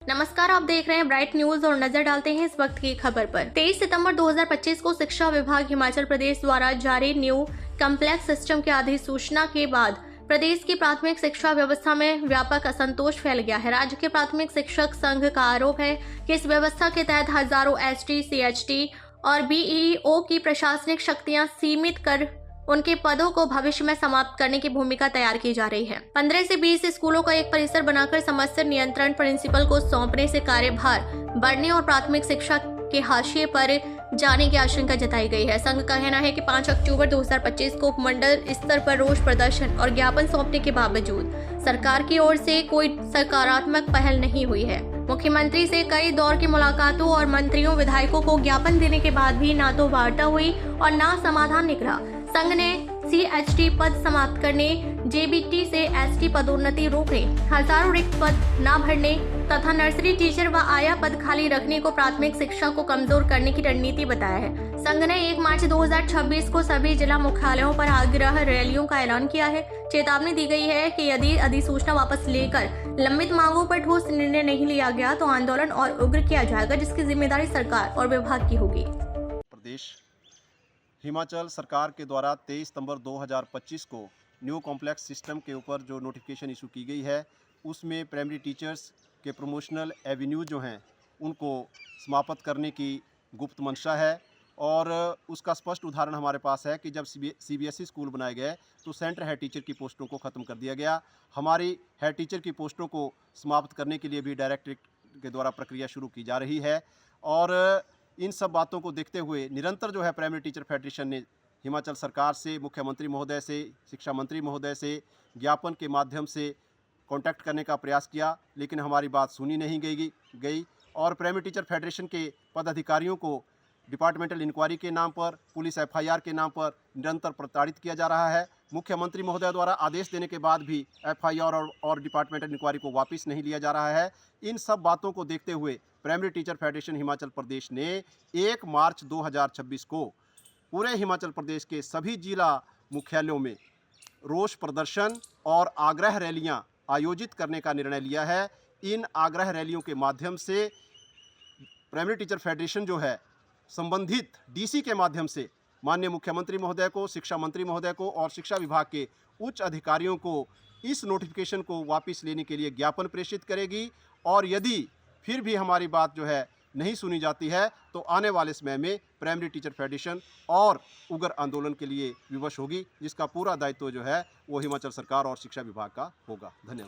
नमस्कार, आप देख रहे हैं ब्राइट न्यूज और नजर डालते हैं इस वक्त की खबर पर। 23 सितंबर 2025 को शिक्षा विभाग हिमाचल प्रदेश द्वारा जारी न्यू कॉम्प्लेक्स सिस्टम की अधिसूचना के बाद प्रदेश की प्राथमिक शिक्षा व्यवस्था में व्यापक असंतोष फैल गया है। राज्य के प्राथमिक शिक्षक संघ का आरोप है कि इस व्यवस्था के तहत हजारों एसटी, सीएचटी और बीईओ की प्रशासनिक शक्तियां सीमित कर उनके पदों को भविष्य में समाप्त करने की भूमिका तैयार की जा रही है। 15 से 20 स्कूलों का एक परिसर बनाकर समस्त नियंत्रण प्रिंसिपल को सौंपने से कार्यभार बढ़ने और प्राथमिक शिक्षा के हाशिए पर जाने की आशंका जताई गई है। संघ का कहना है कि 5 अक्टूबर 2025 को उपमंडल स्तर पर रोष प्रदर्शन और ज्ञापन सौंपने के बावजूद सरकार की ओर से कोई सकारात्मक पहल नहीं हुई है। मुख्यमंत्री से कई दौर की मुलाकातों और मंत्रियों विधायकों को ज्ञापन देने के बाद भी ना तो वार्ता हुई और ना समाधान निकला। संघ ने सीएचटी पद समाप्त करने, जेबीटी से एसटी पदोन्नति रोकने, हजारों रिक्त पद न भरने तथा नर्सरी टीचर व आया पद खाली रखने को प्राथमिक शिक्षा को कमजोर करने की रणनीति बताया है। संघ ने 1 मार्च 2026 को सभी जिला मुख्यालयों पर आग्रह रैलियों का ऐलान किया है। चेतावनी दी गई है कि यदि अधिसूचना वापस लेकर लंबित मांगों पर ठोस निर्णय नहीं लिया गया तो आंदोलन और उग्र किया जाएगा, जिसकी जिम्मेदारी सरकार और विभाग की होगी। प्रदेश हिमाचल सरकार के द्वारा 23 सितंबर 2025 को न्यू कॉम्प्लेक्स सिस्टम के ऊपर जो नोटिफिकेशन इशू की गई है, उसमें प्राइमरी टीचर्स के प्रमोशनल एवेन्यू जो हैं उनको समाप्त करने की गुप्त मंशा है। और उसका स्पष्ट उदाहरण हमारे पास है कि जब सीबीएसई स्कूल बनाए गए तो सेंटर हेड टीचर की पोस्टों को ख़त्म कर दिया गया। हमारी हेड टीचर की पोस्टों को समाप्त करने के लिए भी डायरेक्टरेट के द्वारा प्रक्रिया शुरू की जा रही है। और इन सब बातों को देखते हुए निरंतर जो है प्राइमरी टीचर फेडरेशन ने हिमाचल सरकार से, मुख्यमंत्री महोदय से, शिक्षा मंत्री महोदय से ज्ञापन के माध्यम से कांटेक्ट करने का प्रयास किया, लेकिन हमारी बात सुनी नहीं गई। और प्राइमरी टीचर फेडरेशन के पदाधिकारियों को डिपार्टमेंटल इंक्वायरी के नाम पर, पुलिस एफआईआर के नाम पर निरंतर प्रताड़ित किया जा रहा है। मुख्यमंत्री महोदय द्वारा आदेश देने के बाद भी एफआईआर और डिपार्टमेंटल इंक्वायरी को वापस नहीं लिया जा रहा है। इन सब बातों को देखते हुए primary teacher federation Himachal Pradesh ने 1 मार्च 2026 को पूरे हिमाचल प्रदेश के सभी जिला मुख्यालयों में रोष प्रदर्शन और आग्रह रैलियां आयोजित करने का निर्णय लिया है। इन आग्रह रैलियों के माध्यम से प्राइमरी टीचर फेडरेशन जो है संबंधित डीसी के माध्यम से माननीय मुख्यमंत्री महोदय को, शिक्षा मंत्री महोदय को और शिक्षा विभाग के उच्च अधिकारियों को इस नोटिफिकेशन को वापस लेने के लिए ज्ञापन प्रेषित करेगी। और यदि फिर भी हमारी बात जो है नहीं सुनी जाती है तो आने वाले समय में प्राइमरी टीचर फेडरेशन और उग्र आंदोलन के लिए विवश होगी, जिसका पूरा दायित्व जो है वो हिमाचल सरकार और शिक्षा विभाग का होगा। धन्यवाद।